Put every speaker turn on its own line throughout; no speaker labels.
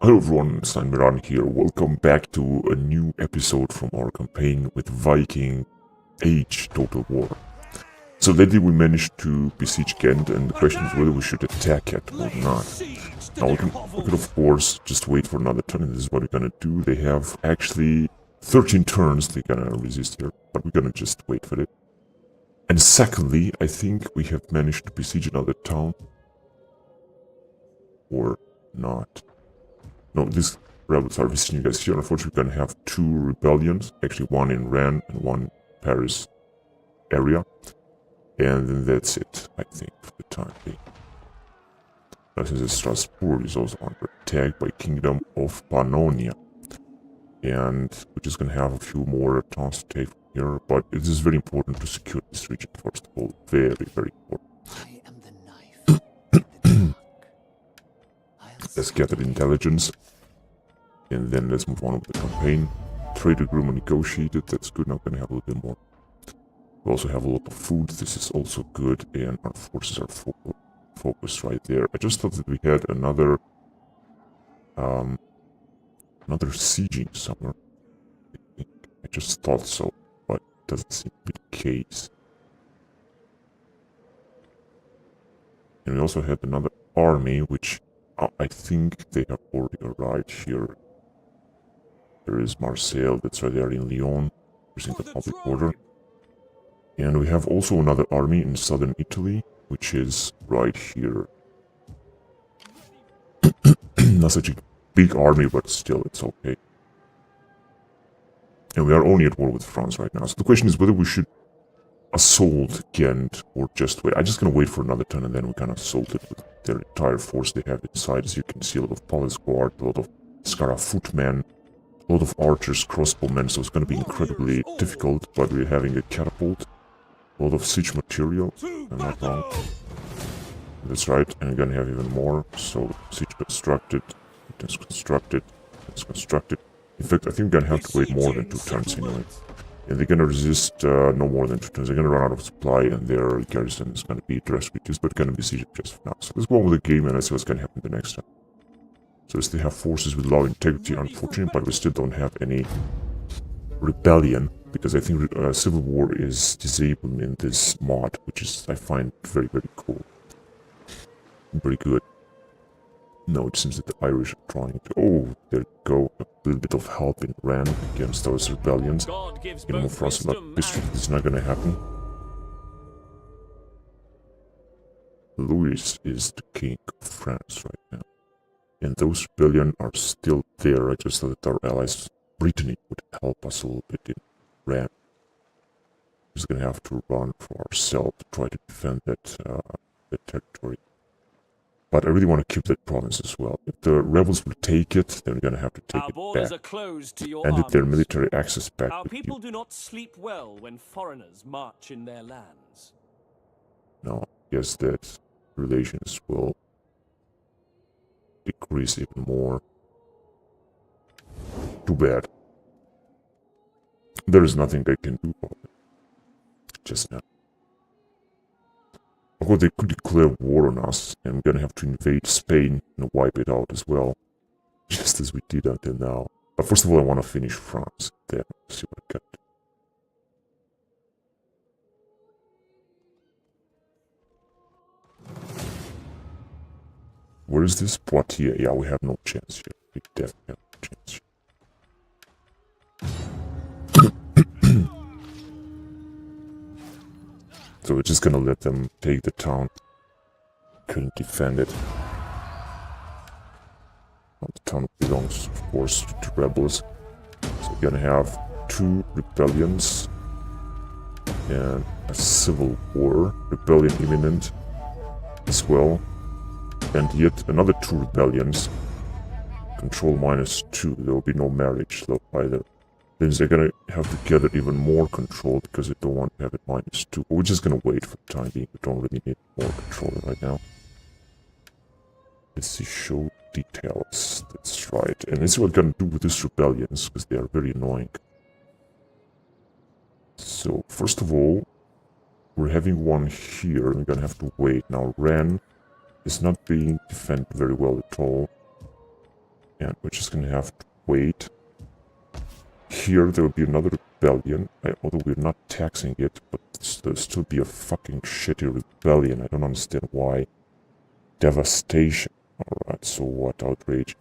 Hello everyone, it's Miran here. Welcome back to a new episode from our campaign with Viking Age Total War. So lately we managed to besiege Ghent, and the question is whether we should attack it or not. Now we can of course just wait for another turn, and this is what we're gonna do. They have actually 13 turns they're gonna resist here, but we're gonna just wait for it. And secondly, I think we have managed to besiege another town. Or not. No, these rebels are visiting you guys here. Unfortunately, we're gonna have two rebellions. Actually, one in Rennes and one in Paris area. And then that's it, I think, for the time being. Now, since Strasbourg is also under attack by Kingdom of Pannonia. And we're just gonna have a few more towns to take from here. But it is very important to secure this region, first of all. Very, very important.
I am the knife in the dark.
Let's gather intelligence. And then let's move on with the campaign. Trade agreement negotiated, that's good. Now we're gonna have a little bit more. We also have a lot of food, this is also good, and our forces are focused right there. I just thought that we had another sieging somewhere. I just thought so, but it doesn't seem to be the case. And we also had another army, which I think they have already arrived here. There is Marseille, that's right there in Lyon, using the public border. And we have also another army in southern Italy, which is right here. Not such a big army, but still, it's okay. And we are only at war with France right now. So the question is whether we should assault Ghent or just wait. I'm just gonna wait for another turn and then we can assault it with their entire force they have inside. As you can see, a lot of police guard, a lot of Skara footmen, a lot of archers, crossbowmen, so it's gonna be incredibly difficult, but we're having a catapult. A lot of siege material, I'm not wrong. That's right, and we're gonna have even more. So, siege constructed, it's constructed, it's constructed. In fact, I think we're gonna have to wait more than 2 turns anyway. And they're gonna resist no more than 2 turns. They're gonna run out of supply, and their garrison is gonna be drastically reduced, but gonna be sieged just for now. So let's go on with the game, and let's see what's gonna happen the next time. So as they have forces with low integrity, unfortunately, but we still don't have any rebellion. Because I think civil war is disabled in this mod, which is, I find, very, very cool. Very good. No, it seems that the Irish are trying to... Oh, there you go. A little bit of help in Rennes against those rebellions. You know, for us, this is not gonna happen. Louis is the king of France right now. And those rebellions are still there. I just thought that our allies, Brittany, would help us a little bit in Rennes. We're just gonna have to run for ourselves to try to defend that territory. But I really want to keep that province as well. If the rebels will take it, then we're gonna have to take it back. And get their military access back.
Our people do not sleep well when foreigners march in their lands.
No, I guess that relations will decrease even more. Too bad. There is nothing they can do about it. Just now. Of course, they could declare war on us, and we're gonna have to invade Spain and wipe it out as well. Just as we did until now. But first of all, I want to finish France. Then, see what I got. Where is this? Poitiers. Yeah, we have no chance here. We definitely have no chance here. So we're just gonna let them take the town. Couldn't defend it. Well, the town belongs, of course, to rebels. So we're gonna have 2 rebellions and a civil war. Rebellion imminent as well. And yet another 2 rebellions. Control -2. There will be no marriage though either. Then they're gonna have to gather even more control because they don't want to have it -2. But we're just gonna wait for the time being. We don't really need more control right now. Let's see, show details. That's right. And this is what we're gonna do with these rebellions because they are very annoying. So, first of all, we're having one here. We're gonna have to wait. Now, Rennes is not being defended very well at all. And we're just gonna have to wait. Here there will be another rebellion, although we're not taxing it, but there'll still be a fucking shitty rebellion. I don't understand why. Devastation. Alright, so what? Outrage.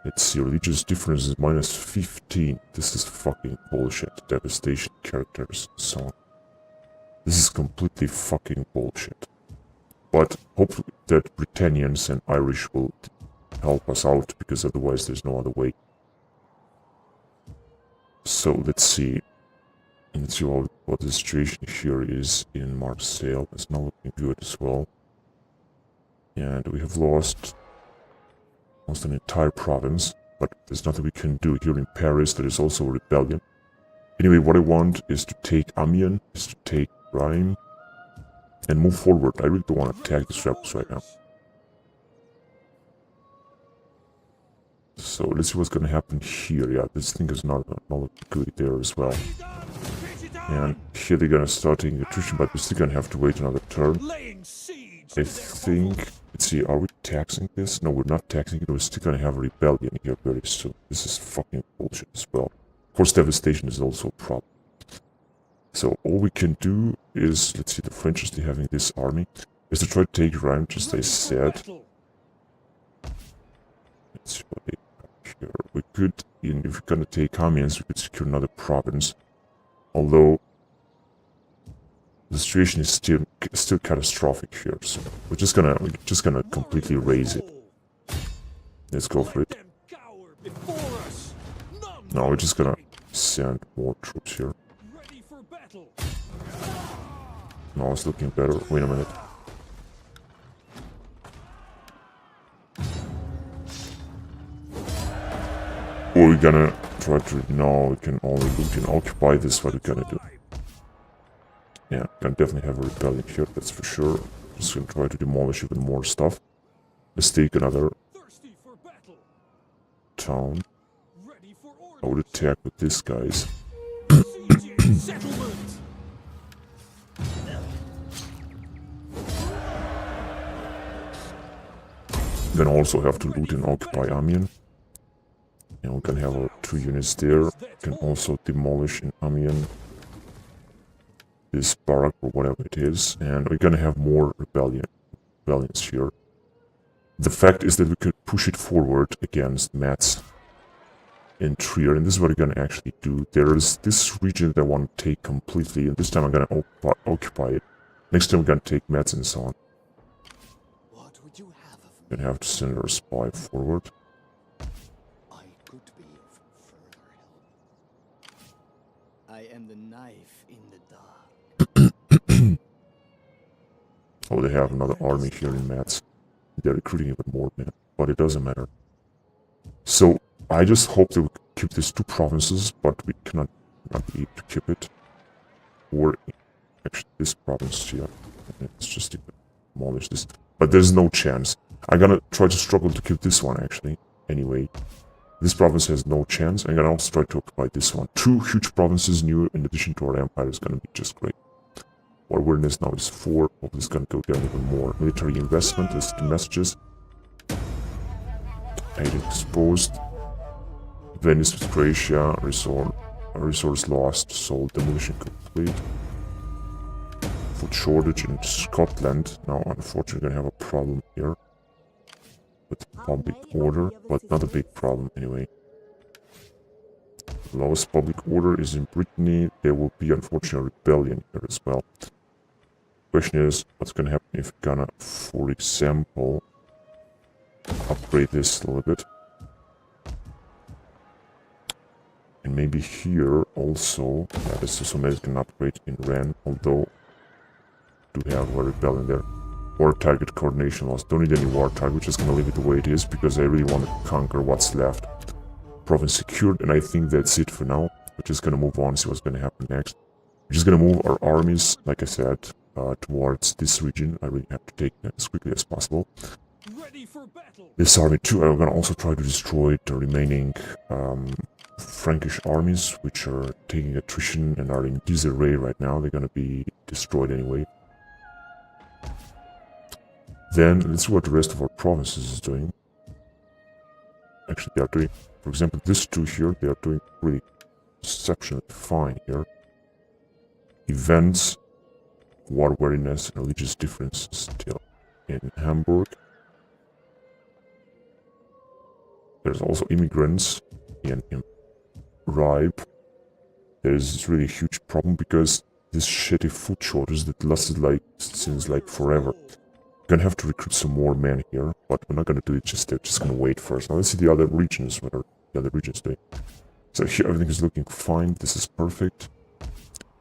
Let's see, religious difference is minus 15. This is fucking bullshit. Devastation characters, so on. This is completely fucking bullshit. But hopefully that Britannians and Irish will help us out, because otherwise there's no other way. So let's see. Let's see what the situation here is in Marseille. It's not looking good as well. And we have lost almost an entire province, but there's nothing we can do. Here in Paris there is also a rebellion. Anyway, what I want is to take Amiens, is to take Rhine, and move forward. I really don't want to attack these rebels right now. So let's see what's going to happen here. Yeah, this thing is not good there as well. And here they're going to start taking attrition, but we're still going to have to wait another turn. I think... Let's see, are we taxing this? No, we're not taxing it. We're still going to have a rebellion here very soon. This is fucking bullshit as well. Of course, devastation is also a problem. So all we can do is... Let's see, the French are still having this army. Is to try to take Rhine, just as I said. Let's see what they have here. We could, if we're going to take Amiens, we could secure another province. Although the situation is still catastrophic here, so we're just gonna completely raise it. Let's go for it. No, we're just gonna send more troops here. No, it's looking better. Wait a minute. Or we're gonna try to... No, we can only loot and occupy this. What we're gonna do. Yeah, gonna definitely have a rebellion here, that's for sure. Just gonna try to demolish even more stuff. Let's take another town. I would attack with these guys. Then also have to loot and occupy Amiens. And we can have our 2 units there. We can also demolish in Amiens this barrack or whatever it is, and we're gonna have more rebellions here. The fact is that we could push it forward against Metz and Trier, and this is what we're gonna actually do. There is this region that I want to take completely, and this time I'm gonna occupy it. Next time we're gonna take Metz and so on.
What would you have of me?
We're gonna have to send our spy forward.
I could be of further help. I am the knife in the dark.
Oh, they have another army here in Metz. They're recruiting even more men, but it doesn't matter. So, I just hope that we keep these 2 provinces, but we cannot not be able to keep it. Or, actually, this province here. Let's just demolish this. But there's no chance. I'm gonna try to struggle to keep this one, actually. Anyway, this province has no chance. I'm gonna also try to occupy this one. 2 huge provinces new in addition to our empire is gonna be just great. Our awareness now is 4. Hopefully it's gonna go down even more. Military investment, list the messages. Aid exposed. Venice with Croatia, resource lost, sold, demolition complete. Food shortage in Scotland. Now unfortunately we're gonna have a problem here. With public order, but not a big problem anyway. The lowest public order is in Brittany. There will be unfortunately a rebellion here as well. Question is, what's gonna happen if we're gonna, for example, upgrade this a little bit. And maybe here also, yeah, this is something that can upgrade in Rennes, although do have a rebellion there. War target coordination loss. Don't need any war target, we're just gonna leave it the way it is because I really want to conquer what's left. Province secured, and I think that's it for now. We're just gonna move on, see what's gonna happen next. We're just gonna move our armies, like I said, towards this region. I really have to take that as quickly as possible. This army too, I'm gonna also try to destroy the remaining Frankish armies, which are taking attrition and are in disarray right now. They're gonna be destroyed anyway. Then let's see what the rest of our provinces is doing. Actually, they are doing, for example, these two here, they are doing really exceptionally fine here. Events, war weariness, and religious differences still in Hamburg. There's also immigrants in Ribe. There's really a huge problem because this shitty food shortage that lasted like since like forever. We're gonna have to recruit some more men here, but we're not gonna do it just there. Just gonna wait first. Now let's see the other regions. What are the other regions doing? So here everything is looking fine. This is perfect.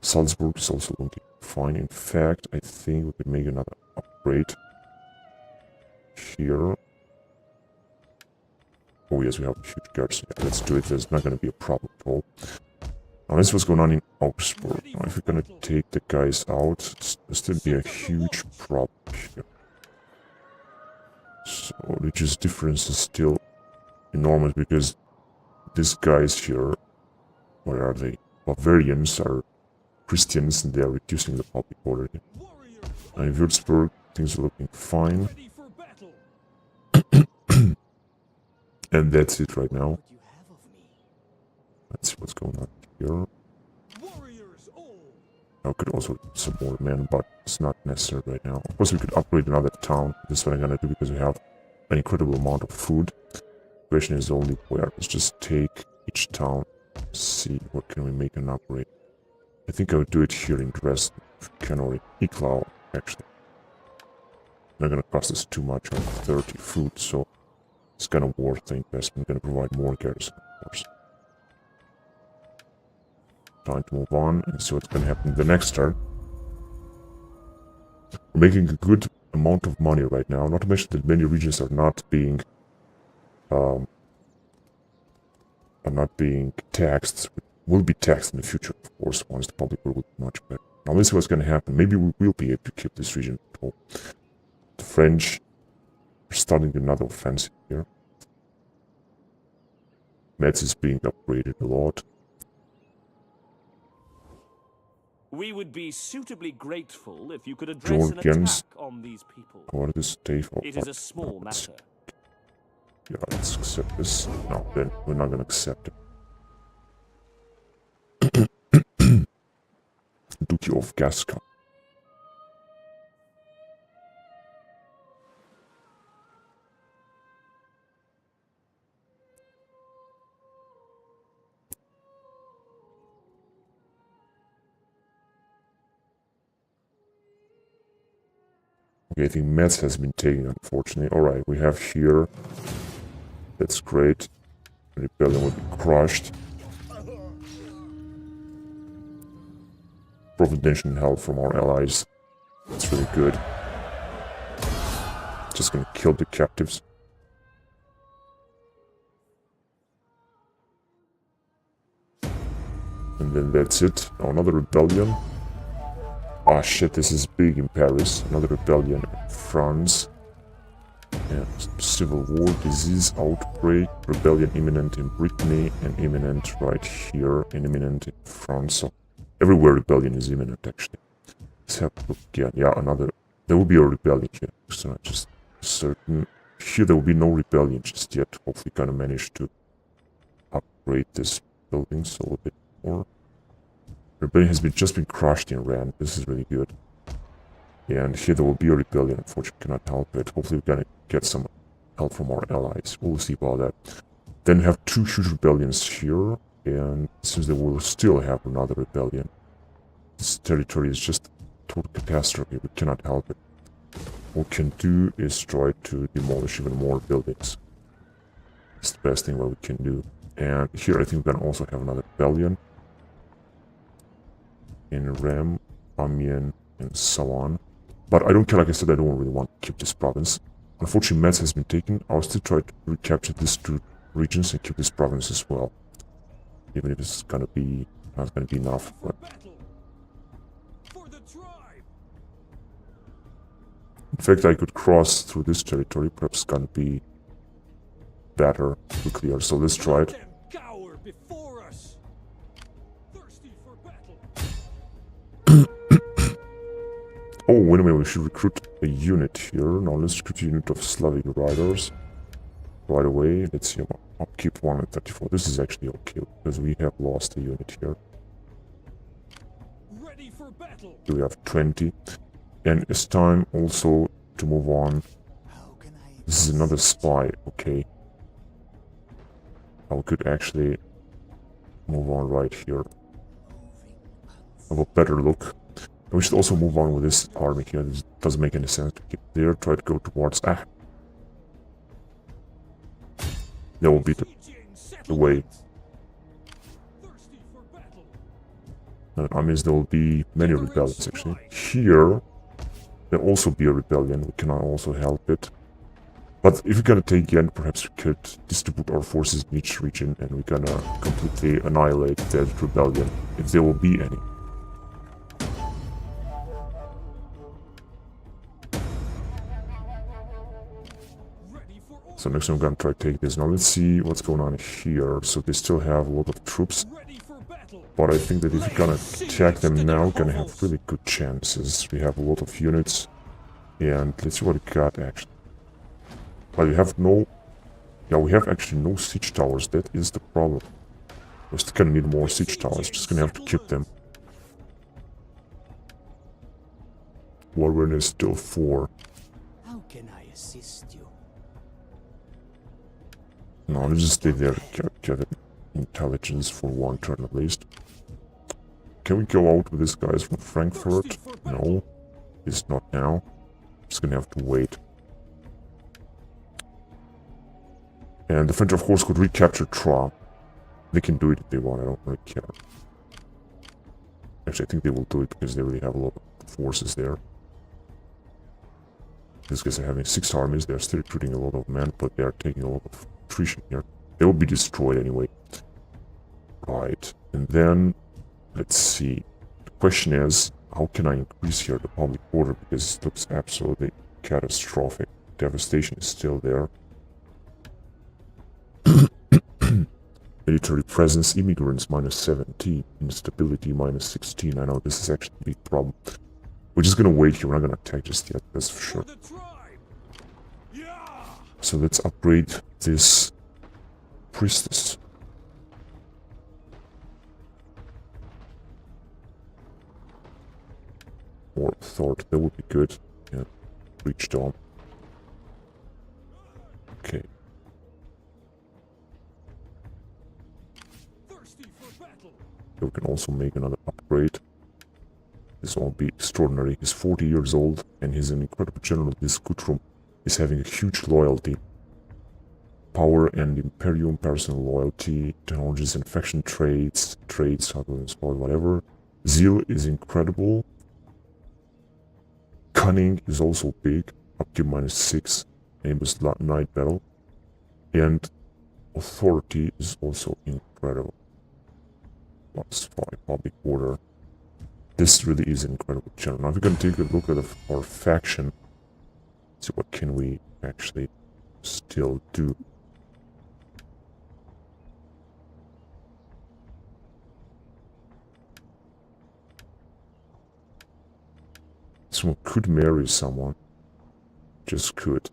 Salzburg is also looking fine. In fact, I think we could make another upgrade here. Oh yes, we have a huge garrison. Yeah, let's do it. There's not gonna be a problem at all. Now this is what's going on in Augsburg. Now if we're gonna take the guys out, there's still be a huge problem here. So religious difference is still enormous because these guys here, where are they? Bavarians are Christians and they are reducing the public already. Now in Würzburg, things are looking fine. And that's it right now. Let's see what's going on here. I could also get some more men, but it's not necessary right now. Of course, we could upgrade another town. This is what I'm gonna do because we have an incredible amount of food. The question is only where. Let's just take each town, see what can we make an upgrade. I think I would do it here in Dresden, if we can, or in Iklau, actually. Not gonna cost us too much on 30 food, so it's kind of worth the investment. Gonna provide more garrison, of course. Time to move on and see what's gonna happen the next turn. We're making a good amount of money right now, not to mention that many regions are not being taxed. Will be taxed in the future, of course, once the public will be much better. Now let's see what's gonna happen. Maybe we will be able to keep this region at all. The French are starting another offensive here. Metz is being upgraded a lot.
We would be suitably grateful if you could address an
Georgians.
attack on these people.
What is Dave? Oh,
It is a small matter.
yeah, let's accept this. No, then we're not gonna accept it. Duchy of Gascony. Okay, I think Metz has been taken, unfortunately. Alright, we have here. That's great. The rebellion will be crushed. Providential help from our allies. That's really good. Just gonna kill the captives. And then that's it. Now another rebellion. Ah shit, this is big in Paris. Another rebellion in France. And civil war, disease outbreak, rebellion imminent in Brittany, and imminent right here, and imminent in France. So everywhere rebellion is imminent, actually. Let's have a look again. Yeah, another. There will be a rebellion here. So I'm just certain. Here there will be no rebellion just yet. Hopefully, gonna manage to upgrade this building a little bit more. Rebellion has just been crushed in Rand. This is really good. And here there will be a rebellion. Unfortunately, cannot help it. Hopefully, we're gonna get some help from our allies. We'll see about that. Then we have two huge rebellions here. And since they will still have another rebellion, this territory is just a total catastrophe. We cannot help it. What we can do is try to demolish even more buildings. It's the best thing what we can do. And here I think we can also have another rebellion. In Rem, Amiens, and so on. But I don't care, like I said, I don't really want to keep this province. Unfortunately, Metz has been taken. I'll still try to recapture these two regions and keep this province as well. Even if it's gonna be not gonna be enough, but in fact I could cross through this territory, perhaps it's gonna be better quickly, or so let's try it. Oh, wait a minute, we should recruit a unit here. Now let's recruit a unit of Slavic riders. right away. Let's see, upkeep 134. This is actually okay because we have lost a unit here.
Ready for battle.
We have 20. And it's time also to move on.
How can I
This is another spy, okay. I could actually move on right here. Have a better look. And we should also move on with this army here. This doesn't make any sense to keep there. Try to go towards... That will be the way.
thirsty for battle?
I mean, there will be many rebellions, actually. Here, there'll also be a rebellion. We cannot also help it. But if we're gonna take Yen, perhaps we could distribute our forces in each region and we're gonna completely annihilate that rebellion, if there will be any.
Ready for order.
So next time I'm gonna try to take this. Now let's see what's going on here. So they still have a lot of troops.
Ready for battle.
But I think that if we're gonna attack them now, we're gonna have really good chances. We have a lot of units. And let's see what we got actually. But we have no... Yeah, we have actually no siege towers. That is the problem. We're still gonna need more siege towers. Just gonna have to keep them. Warren is still 4.
How can I assist you?
No, let's just stay there. Get intelligence for one turn at least. Can we go out with this guy from Frankfurt? No. It's not now. Just gonna have to wait. And the French, of course, could recapture Troyes. They can do it if they want, I don't really care. Actually, I think they will do it because they really have a lot of forces there. These guys are having 6 armies, they are still recruiting a lot of men, but they are taking a lot of attrition here. They will be destroyed anyway. Right, and then, let's see. The question is, how can I increase here the public order, because it looks absolutely catastrophic. Devastation is still there. Military presence, immigrants -17, instability -16. I know this is actually a big problem. We're just gonna wait here, we're not gonna attack just yet, that's for sure.
For the tribe. Yeah.
So let's upgrade this priestess. Or authority, that would be good. Yeah, reach down. Okay.
Thirsty for battle.
We can also make another upgrade. This will be extraordinary. He's 40 years old and he's an incredible general. This Guthrum is having a huge loyalty. Power and Imperium, personal loyalty, technologies and faction trades, whatever. Zeal is incredible. Cunning is also big, up to -6. Famous night battle. And authority is also incredible. +5 public order. This really is an incredible general. Now if we can take a look at our faction, see what can we actually still do. Someone could marry someone. Just could.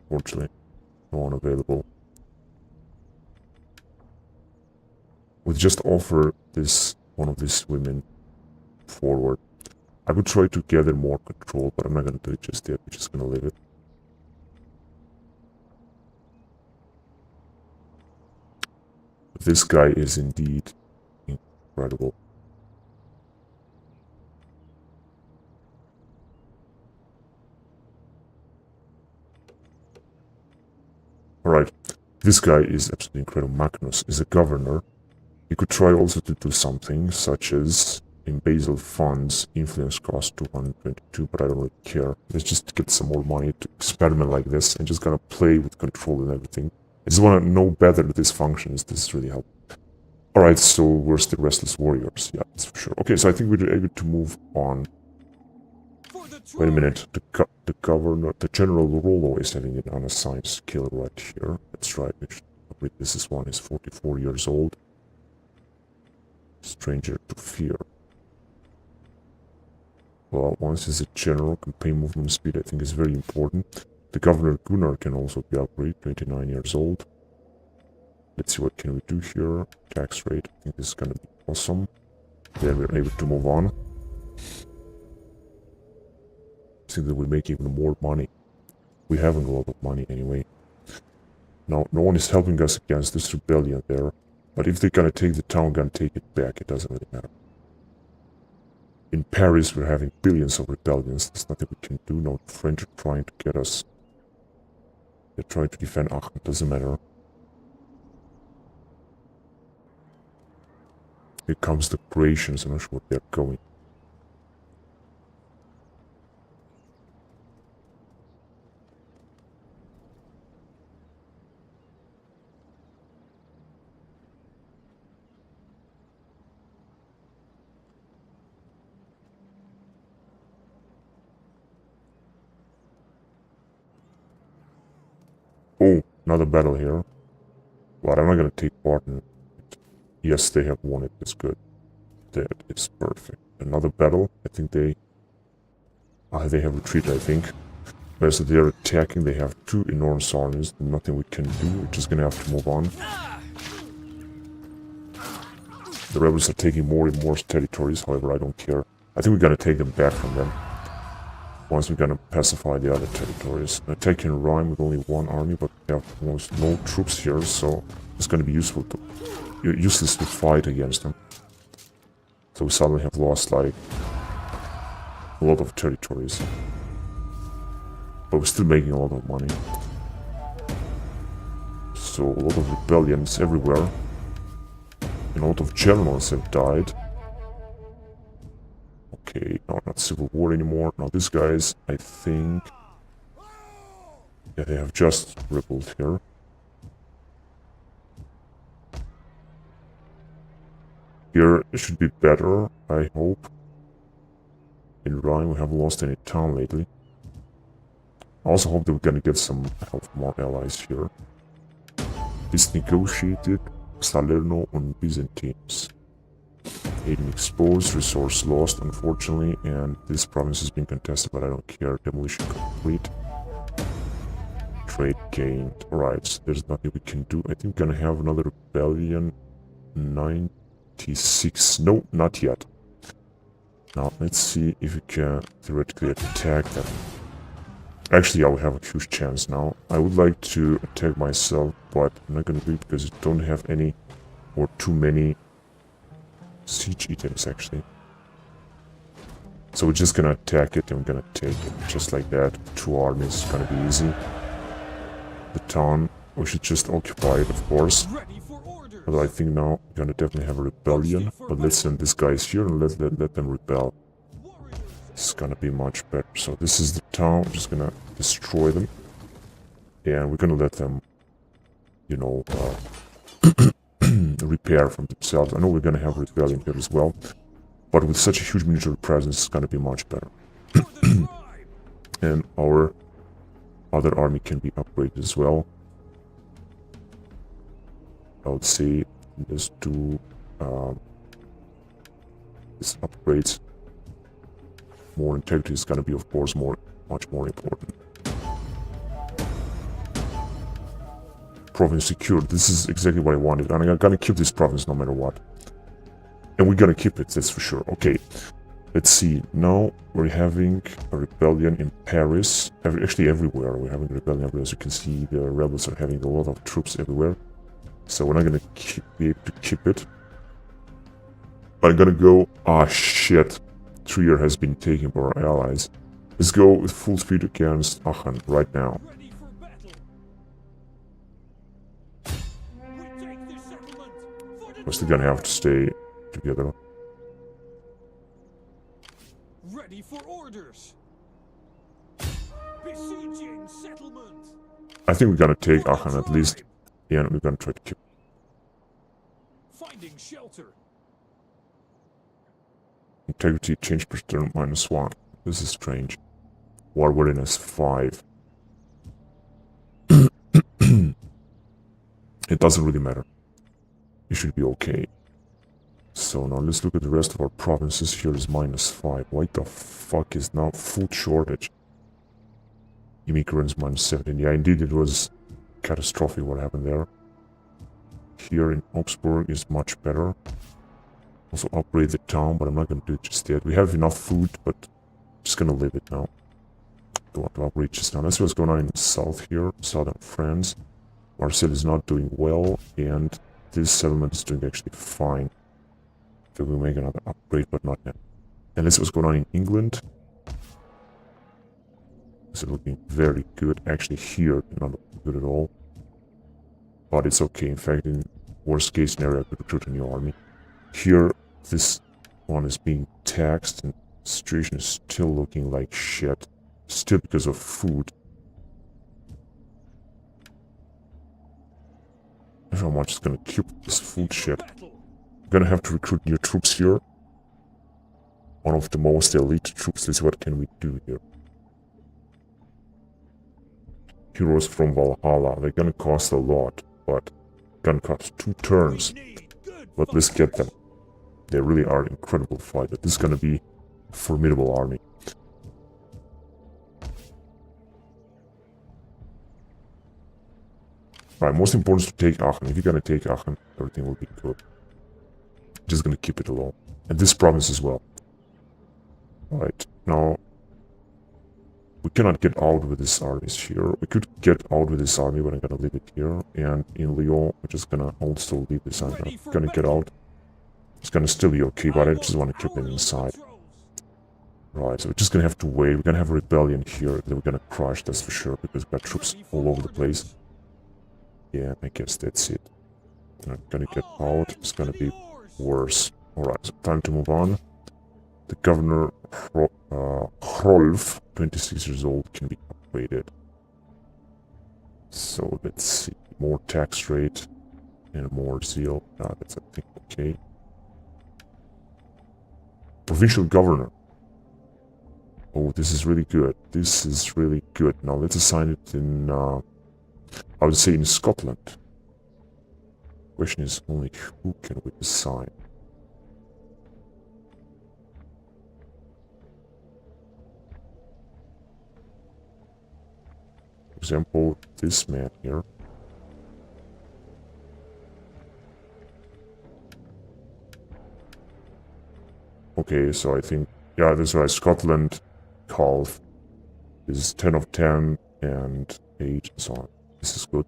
Fortunately, no one available. We'll just offer this one of these women forward. I would try to gather more control, but I'm not gonna do it just yet. We're just gonna leave it. This guy is indeed incredible. Alright, this guy is absolutely incredible. Magnus is a governor. You could try also to do something, such as in Basel funds, influence cost 222, but I don't really care. Let's just get some more money to experiment like this and just gonna play with control and everything. I just wanna know better this functions. This really helps. Alright, so where's the Restless Warriors? Yeah, that's for sure. Okay, so I think we're able to move on.
For the tribe.
Wait a minute, the governor, the General Rollo is having an unassigned skill right here. That's right, this is one is 44 years old. Stranger to fear. Well, once is a general, campaign movement speed I think is very important. The Governor Gunnar can also be upgraded, 29 years old. Let's see what can we do here. Tax rate, I think this is gonna be awesome. Then we're able to move on. I think that we make even more money. We haven't a lot of money anyway. Now, no one is helping us against this rebellion there. But if they're gonna take the town, gonna take it back, it doesn't really matter. In Paris, we're having billions of rebellions. There's nothing we can do. No, the French are trying to get us. They're trying to defend Aachen, doesn't matter. Here comes the Croatians, I'm not sure where they're going. Oh, another battle here. But I'm not gonna take part in it. Yes, they have won it. That's good. That is perfect. Another battle. I think they have retreated, I think. So they're attacking. They have two enormous armies. Nothing we can do. We're just gonna have to move on. The rebels are taking more and more territories. However, I don't care. I think we're gonna take them back from them. Once we're gonna pacify the other territories. Attacking Rhine with only one army, but we have almost no troops here, so it's gonna be useless to fight against them. So we suddenly have lost like a lot of territories. But we're still making a lot of money. So a lot of rebellions everywhere. And a lot of generals have died. Okay, no, not civil war anymore. Now these guys, I think... Yeah, they have just rebelled here. Here, it should be better, I hope. In Rhine, we haven't lost any town lately. I also hope that we're gonna get some help from our allies here. This negotiated Salerno and Byzantines. Aiden exposed, resource lost, unfortunately, and this province has been contested, but I don't care. Demolition complete. Trade gained. Alright, so there's nothing we can do. I think we're gonna have another rebellion. 96. No, not yet. Now, let's see if we can theoretically attack them. Actually, I will have a huge chance now. I would like to attack myself, but I'm not gonna do it because I don't have any or too many siege items, actually. So we're just gonna attack it and we're gonna take it. Just like that. 2 armies, it's gonna be easy. The town, we should just occupy it, of course. Although I think now we're gonna definitely have a rebellion. But let's send these guys here and let them rebel. It's gonna be much better. So this is the town, we're just gonna destroy them. And we're gonna let them, you know, repair from themselves. I know we're gonna have a rebellion here as well. But with such a huge military presence, it's gonna be much better. And our other army can be upgraded as well. I would say let's do this upgrades. More integrity is gonna be, of course, much more important. Province secured. This is exactly what I wanted, and I'm gonna keep this province no matter what. And we're gonna keep it, that's for sure. Okay, let's see. Now we're having a rebellion in Paris. Actually, everywhere we're having a rebellion everywhere. As you can see, the rebels are having a lot of troops everywhere. So we're not gonna be able to keep it. But I'm gonna go... Ah, shit. Trier has been taken by our allies. Let's go with full speed against Aachen right now. We're still gonna have to stay together.
Ready for orders. Besieging settlement.
I think we're gonna take Aachen at least. Yeah, and we're gonna try to keep.
Finding shelter.
Integrity change per turn -1. This is strange. War readiness 5. It doesn't really matter. It should be okay. So now let's look at the rest of our provinces. Here is -5. Why the fuck is now food shortage? Immigrants minus 17. Yeah, indeed, it was catastrophic what happened there. Here in Augsburg is much better. Also upgrade the town, but I'm not going to do it just yet. We have enough food, but I'm just going to leave it now. Don't want to upgrade just now. Let's see what's going on in the south here, southern France. Marseille is not doing well, and this settlement is doing actually fine. So we'll make another upgrade, but not now. And let's see what's going on in England. This is looking very good. Actually, here, not looking good at all. But it's okay. In fact, in worst case scenario, I could recruit a new army. Here, this one is being taxed, and the situation is still looking like shit. Still because of food. I don't know how much is gonna keep this food shit. I'm gonna have to recruit new troops here. One of the most elite troops. Let's see what can we do here. Heroes from Valhalla. They're gonna cost a lot, but gonna cost 2 turns. But let's get them. They really are incredible fighters. This is gonna be a formidable army. Right, most important is to take Aachen. If you're gonna take Aachen, everything will be good. Just gonna keep it alone. And this province as well. Right, now we cannot get out with these armies here. We could get out with this army, but I'm gonna leave it here. And in Lyon, we're just gonna also leave this army. I'm gonna get out. It's gonna still be okay, but I just want to keep them inside. Right, so we're just gonna have to wait. We're gonna have a rebellion here that we're gonna crush, that's for sure, because we've got troops all over the place. Yeah, I guess that's it. I'm gonna get out. It's gonna be worse. Alright, so time to move on. The governor, Hrolf, 26 years old, can be upgraded. So let's see. More tax rate and more zeal. That's, I think, okay. Provincial governor. Oh, this is really good. This is really good. Now let's assign it in, I would say in Scotland. Question is only who can we assign? For example, this man here. Okay, so I think, yeah, this is right. Scotland, Calf is 10 of 10 and 8 and so on. This is good.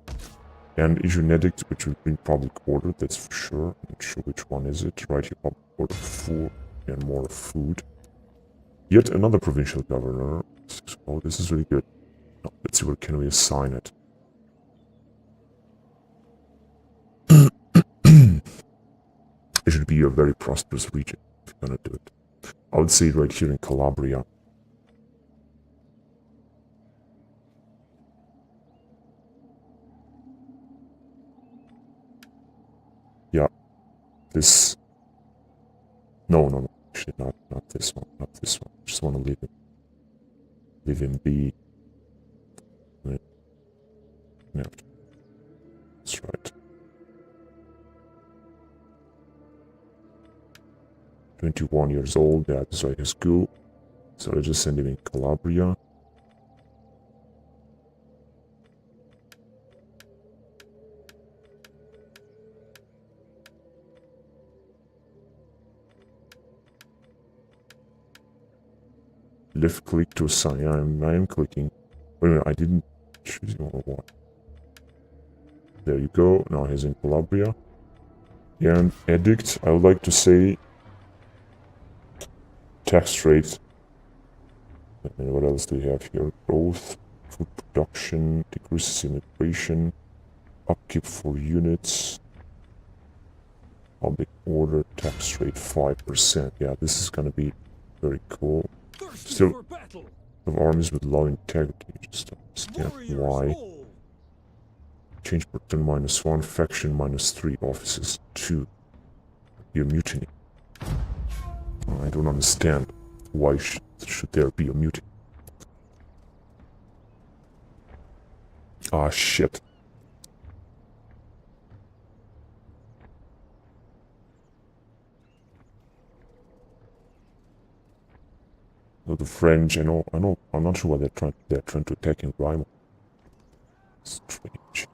And issue an edict, which will bring public order, that's for sure. I'm not sure which one is it. Right here, public order 4 and more food. Yet another provincial governor. Oh, this is really good. Now, let's see where can we assign it. It should be a very prosperous region if you're gonna do it. I would say right here in Calabria. Yeah, this. No, actually not this one, not this one. Just want to leave him be. Right. Yeah, that's right. 21 years old. Yeah, that's right. His school. So I just send him in Calabria. Left click to assign. Yeah, I am clicking. Wait a minute, I didn't choose him or what? There you go. Now he's in Calabria. And edict, I would like to say tax rate. And what else do we have here? Growth, food production, decreases immigration, upkeep for units, public order, tax rate 5%. Yeah, this is gonna be very cool. Still have armies with low integrity. Just don't understand why. Change per turn -1, faction -3, offices 2. Be a mutiny. I don't understand why should there be a mutiny. Ah, shit. So the French, I'm not sure what they're trying to attack in Rhine. Strange.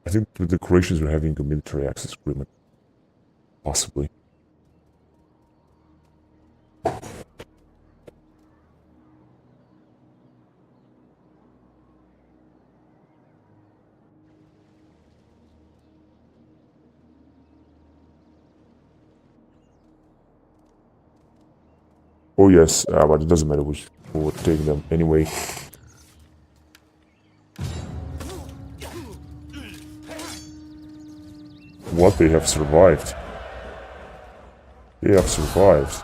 I think with the Croatians we're having a military access agreement. Possibly. Oh yes, but it doesn't matter which we'll take them anyway. What, they have survived? They have survived.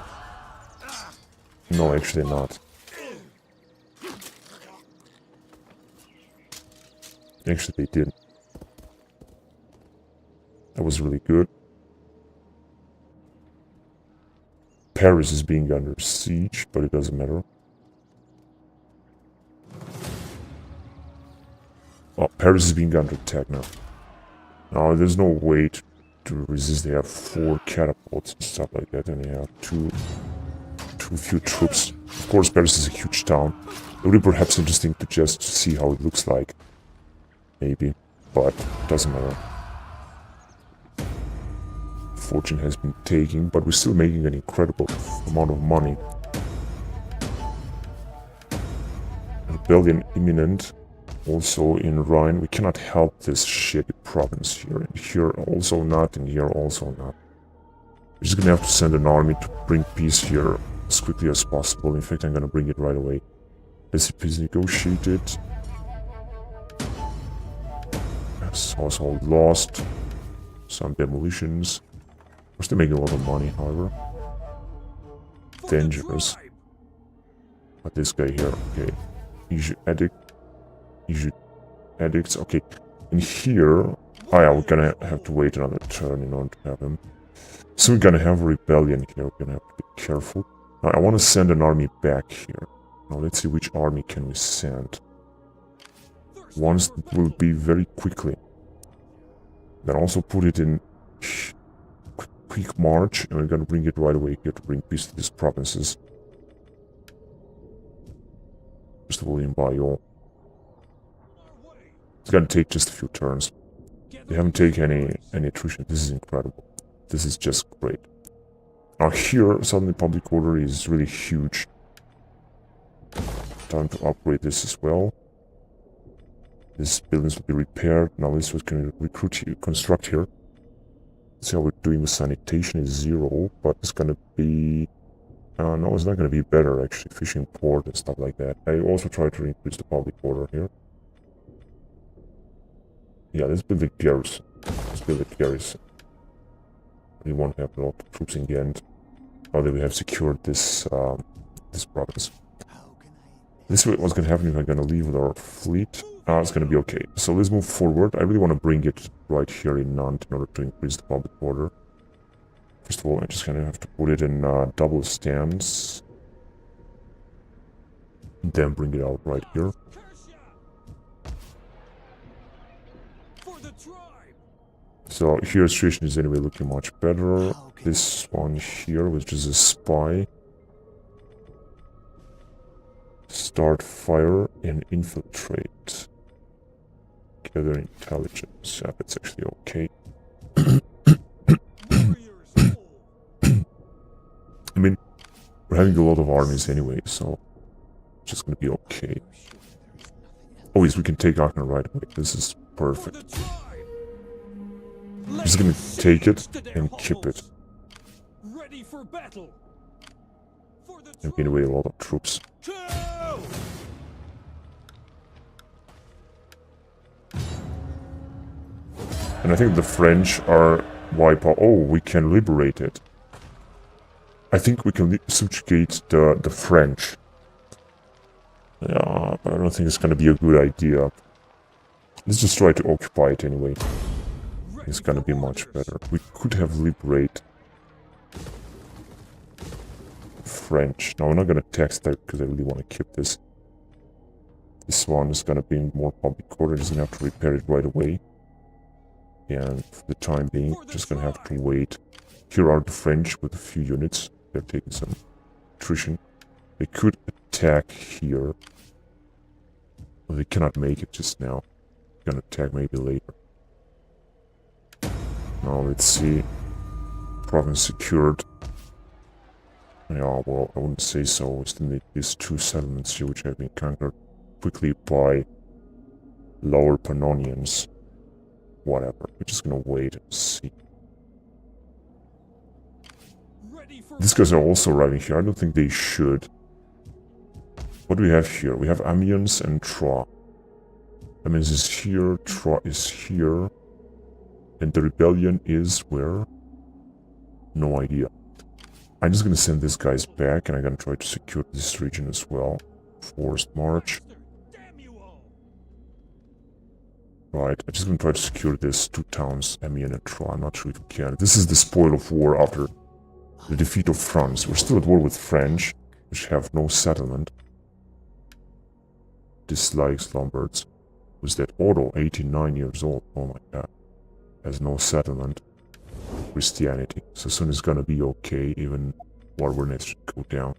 No, actually not. Actually they didn't. That was really good. Paris is being under siege, but it doesn't matter. Oh, Paris is being under attack now. Now, there's no way to resist. They have 4 catapults and stuff like that, and they have too few troops. Of course, Paris is a huge town. It would be perhaps interesting to just see how it looks like. Maybe, but it doesn't matter. Fortune has been taken, but we're still making an incredible amount of money. Rebellion imminent. Also in Rhine, we cannot help this shitty province here. And here also not, and here also not. We're just gonna have to send an army to bring peace here as quickly as possible. In fact, I'm gonna bring it right away. Let's see, peace negotiated. Yes, also lost some demolitions. We're still making a lot of money, however. Dangerous. But this guy here, okay. Issue edicts, okay. And here, oh yeah, we're gonna have to wait another turn in order to have him. So we're gonna have a rebellion here, we're gonna have to be careful. Now I want to send an army back here. Now let's see which army can we send. Ones that will be very quickly. Then also put it in quick march, and we're gonna bring it right away here to bring peace to these provinces. First of all in Bayeux. It's gonna take just a few turns. They haven't taken any attrition. This is incredible. This is just great. Now here, suddenly public order is really huge. Time to upgrade this as well. These buildings will be repaired. Now this was going to construct here. See how we're doing with sanitation is 0, but it's gonna be... no, it's not gonna be better actually. Fishing port and stuff like that. I also try to increase the public order here. Yeah, let's build a garrison. Let's build a garrison. We won't have a lot of troops in the end. Now that we have secured this this province. This is what's gonna happen if I'm gonna leave with our fleet. It's gonna be okay. So let's move forward. I really want to bring it right here in Nantes in order to increase the public order. First of all, I'm just gonna have to put it in double stance. And then bring it out right here. So here situation is anyway looking much better. This one here, which is a spy. Start fire and infiltrate. Gather intelligence. Yeah, that's actually okay. I mean, we're having a lot of armies anyway, so it's just gonna be okay. Oh yes, we can take Aachen right away. This is perfect. I'm just gonna take it and keep it. And gain away a lot of troops. And I think the French are wipe out. Oh, we can liberate it. I think we can subjugate the French. Yeah, but I don't think it's gonna be a good idea. Let's just try to occupy it anyway. It's gonna be much better. We could have liberated French. No, we're not gonna tax that because I really want to keep this. This one is gonna be in more public order. Just gonna have to repair it right away. And for the time being, just gonna have to wait Here are the French with a few units. They're taking some attrition. They could attack here. Well, they cannot make it just now. They're gonna attack maybe later. Now let's see. Province secured. Yeah, well, I wouldn't say so. We still need these 2 settlements here, which have been conquered quickly by Lower Pannonians. Whatever. We're just gonna wait and see. These guys are also arriving here. I don't think they should. What do we have here? We have Amiens and Troyes. Amiens is here, Troyes is here. And the rebellion is where? No idea. I'm just gonna send these guys back and I'm gonna try to secure this region as well. Forced march. Right, I'm just gonna try to secure these 2 towns, Amiens and Troyes. I'm not sure if we can. This is the spoil of war after the defeat of France. We're still at war with French, which have no settlement. Dislikes Lombards. Was that Otto, 89 years old? Oh my god. Has no settlement. Christianity. So soon it's gonna be okay, even wilderness should go down.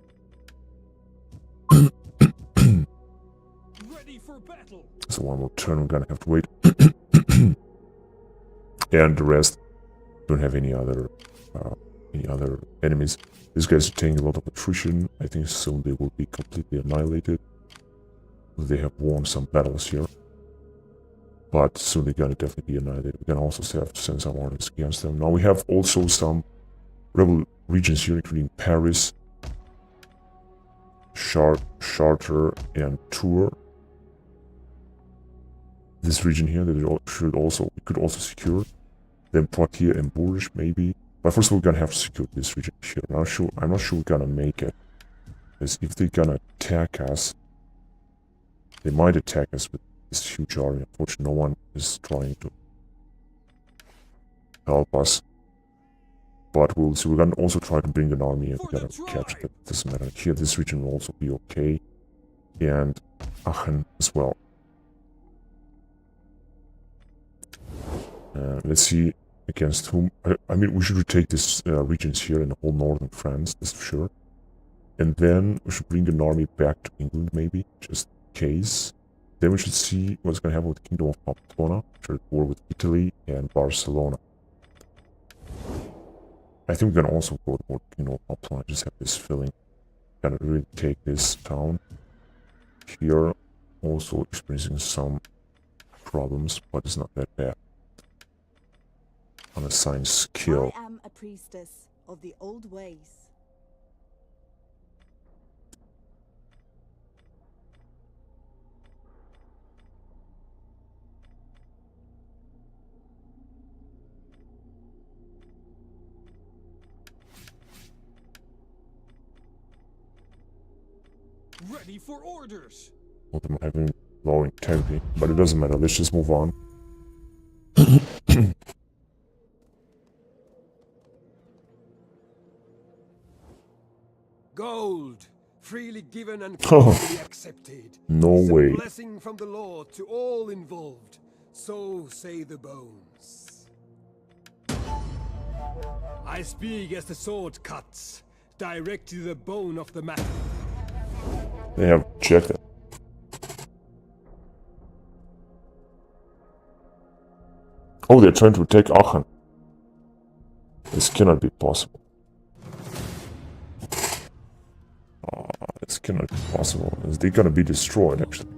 Ready for battle.
So one more turn, we're gonna have to wait. And the rest don't have any other enemies. These guys are taking a lot of attrition. I think soon they will be completely annihilated. They have won some battles here. But soon they're gonna definitely be annihilated. We can also have to send some armies against them. Now we have also some rebel regions here, including Paris, Chartres, and Tours. This region here that we could also secure. Then Poitiers and Bourges maybe. But first we're gonna have to secure this region here. I'm not sure we're gonna make it. Because if they're gonna attack us, they might attack us with this huge army. Unfortunately, no one is trying to help us. But we'll see. We're gonna also try to bring an army and we're gonna capture that. Doesn't matter. Here, this region will also be okay. And Aachen as well. Let's see against whom. I mean, we should retake these regions here in the whole northern France, that's for sure. And then we should bring an army back to England, maybe, just in case. Then we should see what's going to happen with the Kingdom of Pamplona, which are at war with Italy and Barcelona. I think we're going to also go to war with the Kingdom of Pamplona. I just have this feeling. Gonna really take this town. Here, also experiencing some problems, but it's not that bad. Unassigned skill.
I am a priestess of the old ways.
Ready for orders.
Well, them having low integrity, but it doesn't matter. Let's just move on.
Gold, freely given and
Oh.
freely accepted.
No
Is a
way.
blessing from the Lord to all involved. So say the bones. I speak as the sword cuts, direct to the bone of the matter.
They have checked it. Oh, they're trying to take Aachen. This cannot be possible. This cannot be possible. They're gonna be destroyed, actually.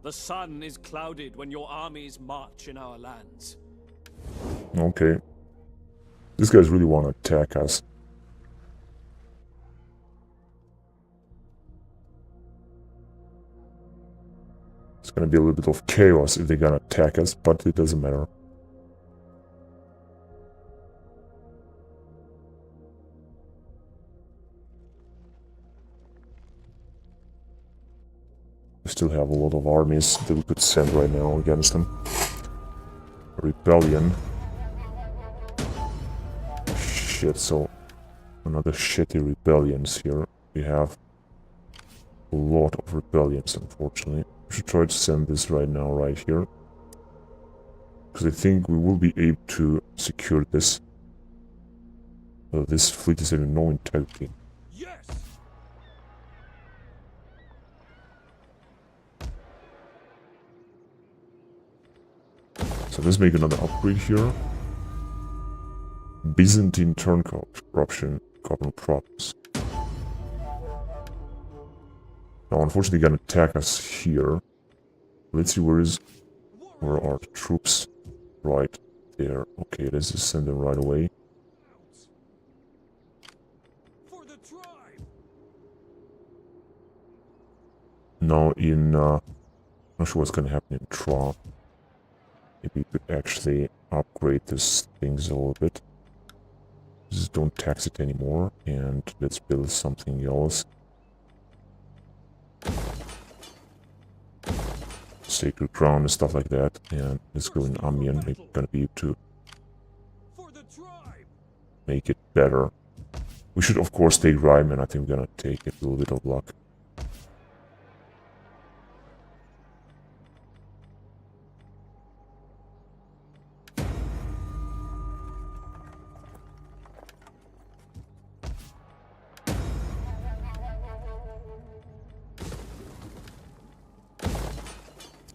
The sun is clouded when your armies march in our lands.
Okay. These guys really want to attack us. It's gonna be a little bit of chaos if they're gonna attack us, but it doesn't matter. still have a lot of armies that we could send right now against them. Rebellion. Shit, so another shitty rebellions here. We have a lot of rebellions, unfortunately. We should try to send this right now, right here. Because I think we will be able to secure this. This fleet is having no integrity.
Yes.
So let's make another upgrade here. Byzantine turncoat corruption, government problems. Now, unfortunately, they're gonna attack us here. Let's see where are the troops? Right there. Okay, let's just send them right away.
For the tribe.
Now not sure what's gonna happen in Tra. Maybe we could actually upgrade these things a little bit. Just don't tax it anymore, and let's build something else. Sacred ground and stuff like that, and let's go in Amiens. Maybe we're gonna be able to make it better. We should of course take Rhyme, and I think we're gonna take it, a little bit of luck.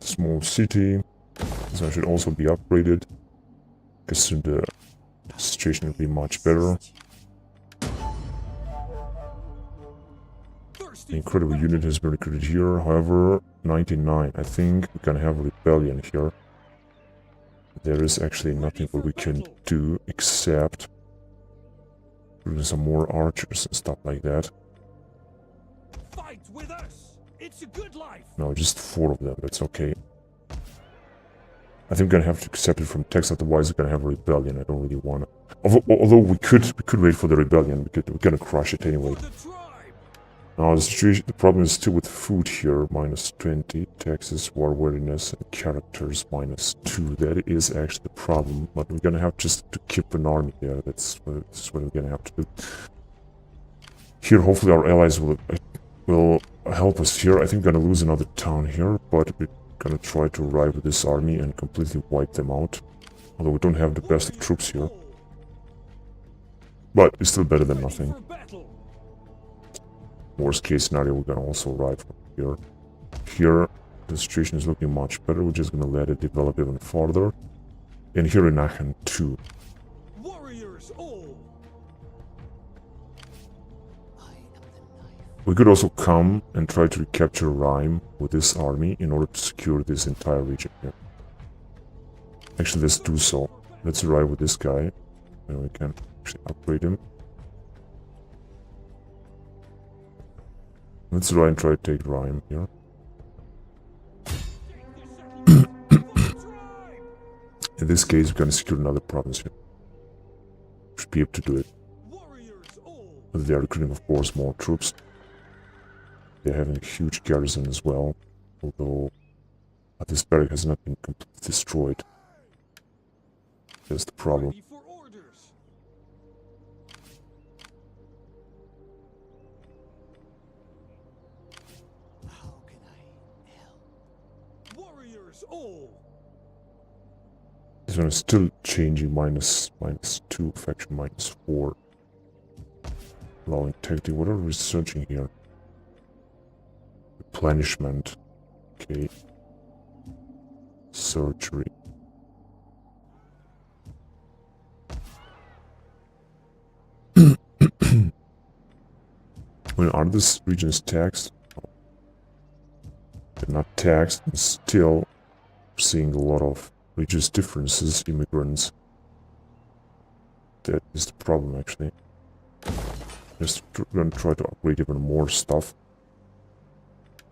Small city, so I should also be upgraded, because soon the situation will be much better. The incredible unit has been recruited here, however, 99. I think we're gonna have a rebellion here. There is actually nothing what we can do except bring some more archers and stuff like that.
Fight with us. It's a good life.
No, just 4 of them, that's okay. I think we're gonna have to accept it from text, otherwise we're gonna have a rebellion. I don't really wanna... Although we could wait for the rebellion, because we're gonna crush it anyway. Now the problem is still with food here, -20, taxes, war worthiness, and characters, -2. That is actually the problem, but we're gonna have just to keep an army there. That's what we're gonna have to do. Here, hopefully our allies will help us here. I think we're gonna lose another town here, but we're gonna try to arrive with this army and completely wipe them out. Although we don't have the best of troops here. But it's still better than nothing. Worst case scenario, we're gonna also arrive from here. Here, the situation is looking much better. We're just gonna let it develop even farther. And here in Aachen too.
Warriors all.
We could also come and try to recapture Rhine with this army in order to secure this entire region here. Actually, let's do so. Let's arrive with this guy, and we can actually upgrade him. Let's try and take Rhine here. In this case, we're gonna secure another province here. Should be able to do it. But they are recruiting, of course, more troops. They're having a huge garrison as well, although this barrack has not been completely destroyed. That's the problem.
How can I help?
Warriors all.
This one is still changing, -2, faction -4. Allowing tactic. What are we searching here? Replenishment. Okay. Surgery. When are these regions taxed? No. They're not taxed, and still seeing a lot of religious differences, immigrants. That is the problem, actually. Just gonna try to upgrade even more stuff,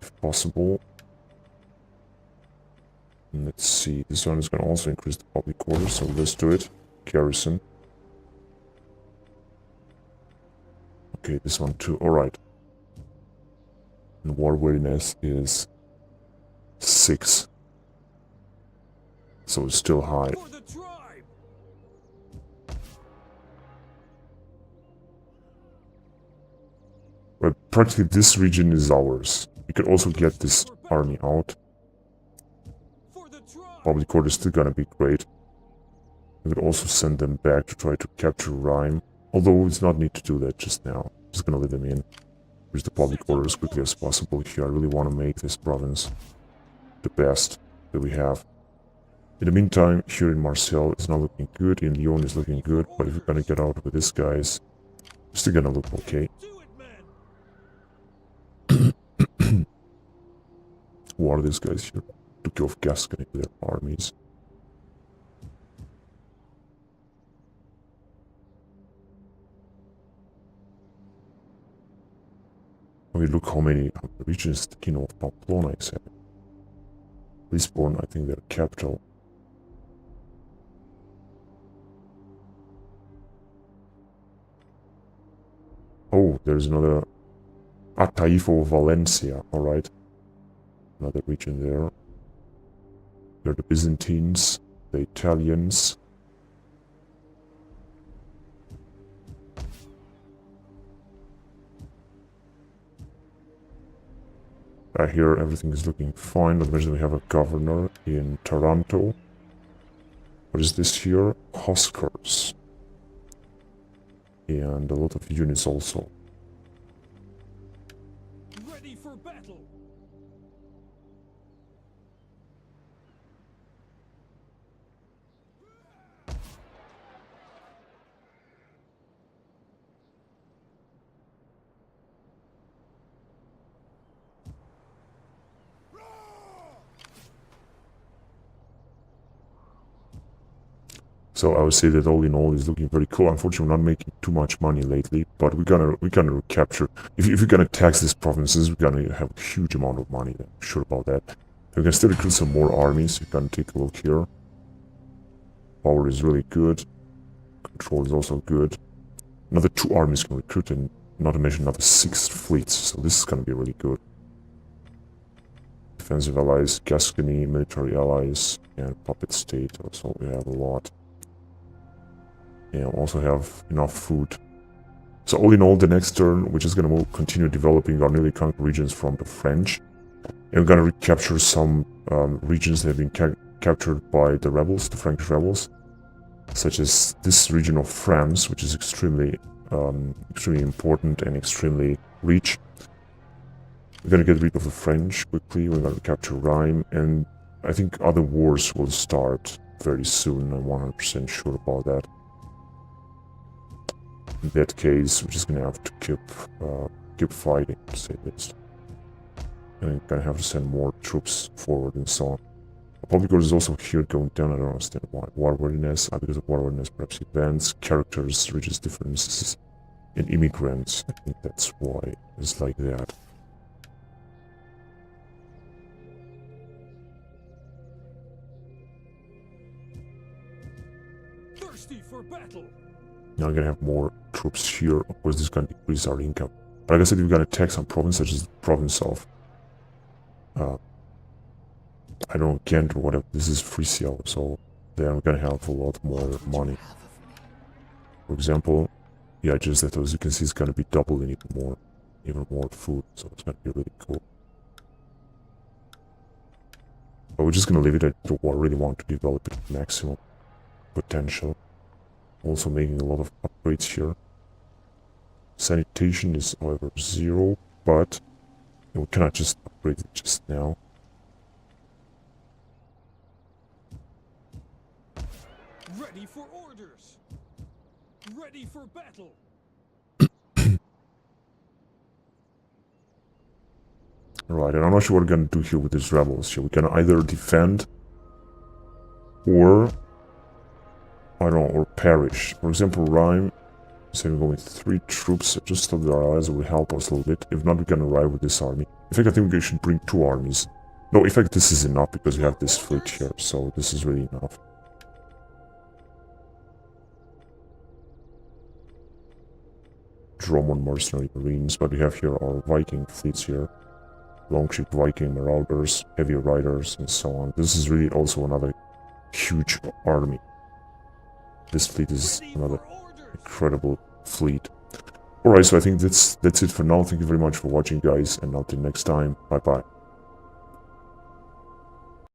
if possible. And let's see, this one is gonna also increase the public quarters, so let's do it. Garrison. Okay, this one too. Alright. And war worthiness is 6. So it's still high.
For the tribe!
But practically this region is ours. We could also get this army out.
For the tribe!
Public order is still gonna be great. We could also send them back to try to capture Rhyme. Although it's not need to do that just now. Just gonna let them in. Use the public order as quickly as possible here. I really want to make this province the best that we have. In the meantime, here in Marseille, it's not looking good. In Lyon, it's looking good. But if we're gonna get out with these guys, it's still gonna look okay.
Do it, man!
Who are these guys here? Duke of Gascony, their armies. I mean, look how many regions the Kingdom of Pamplona is having. Lisbon, I think their capital. Oh, there's another Ataifo Valencia, alright. Another region there. There are the Byzantines, the Italians. Here everything is looking fine, but we have a governor in Taranto. What is this here? Huskers. And a lot of units also.
Ready for battle!
So I would say that all in all is looking very cool. Unfortunately, we're not making too much money lately, but we're gonna recapture. If we're gonna tax these provinces, we're gonna have a huge amount of money. I'm sure about that. We can still recruit some more armies. We're gonna take a look here. Power is really good. Control is also good. Another 2 armies can recruit, and not to mention another 6 fleets. So this is gonna be really good. Defensive allies, Gascony, military allies, and puppet state. Also, we have a lot. Yeah, also have enough food. So all in all, the next turn, we're just gonna continue developing our newly conquered regions from the French. And we're gonna recapture some regions that have been captured by the rebels, the Frankish rebels. Such as this region of France, which is extremely important and extremely rich. We're gonna get rid of the French quickly, we're gonna capture Rhine, and I think other wars will start very soon, I'm 100% sure about that. In that case, we're just gonna have to keep fighting, to say this. And we're gonna have to send more troops forward and so on. The public order is also here going down, I don't understand why. War readiness, because of war readiness, perhaps events, characters, religious differences, and immigrants. I think that's why it's like that.
Thirsty for battle!
Now we're gonna have more troops here. Of course, this is gonna decrease our income. But like I said, we're gonna attack some provinces, such as the province of I don't know, Ghent or whatever. This is Frisia, so then we're gonna have a lot more money. For example, yeah, just that, as you can see, it's gonna be doubling even more food, so it's gonna be really cool. But we're just gonna leave it at the war. I really want to develop it to maximum potential. Also making a lot of upgrades here. Sanitation is, however, 0, but we cannot just upgrade it just now.
Ready for orders! Ready for battle!
Right, and I'm not sure what we're gonna do here with these rebels here. We can either defend or I don't know, or perish. For example, Rhyme, say we're going with 3 troops, just so that our allies will help us a little bit. If not, we can arrive with this army. In fact, I think we should bring 2 armies. No, in fact, this is enough because we have this fleet here, so this is really enough. Roman mercenary marines, but we have here our Viking fleets here. longship Viking marauders, heavy riders, and so on. This is really also another huge army. This fleet is another incredible fleet. Alright, so I think that's it for now. Thank you very much for watching, guys, and until next time, bye bye.